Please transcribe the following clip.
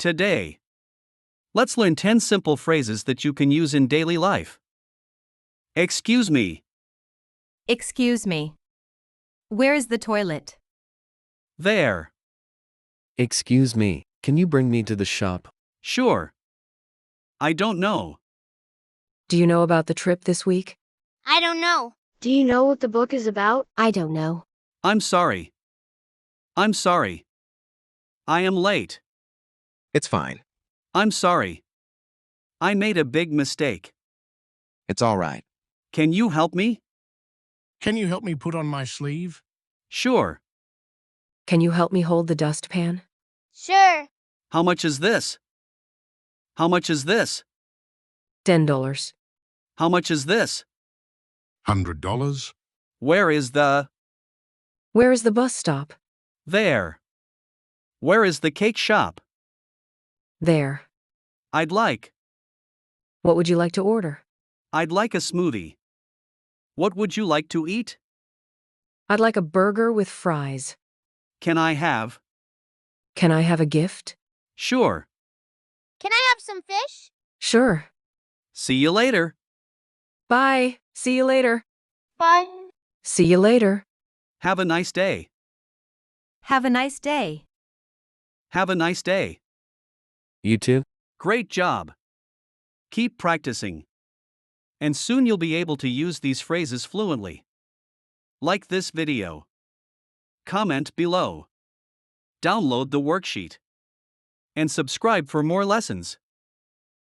Today, let's learn 10 simple phrases that you can use in daily life. Excuse me. Excuse me. Where is the toilet? There. Excuse me, can you bring me to the shop? Sure. I don't know. Do you know about the trip this week? I don't know. Do you know what the book is about? I don't know. I'm sorry. I'm sorry. I am late. It's fine. I'm sorry. I made a big mistake. It's all right. Can you help me? Can you help me put on my sleeve? Sure. Can you help me hold the dustpan? Sure. How much is this? How much is this? $10. How much is this? $100? Where is the... Where is the bus stop? There. Where is the cake shop? There. I'd like. What would you like to order? I'd like a smoothie. What would you like to eat? I'd like a burger with fries. Can I have? Can I have a gift? Sure. Can I have some fish? Sure. See you later. Bye. See you later. Bye. See you later. Have a nice day. Have a nice day. Have a nice day. You too? Great job. Keep practicing. And soon you'll be able to use these phrases fluently. Like this video. Comment below. Download the worksheet. And subscribe for more lessons.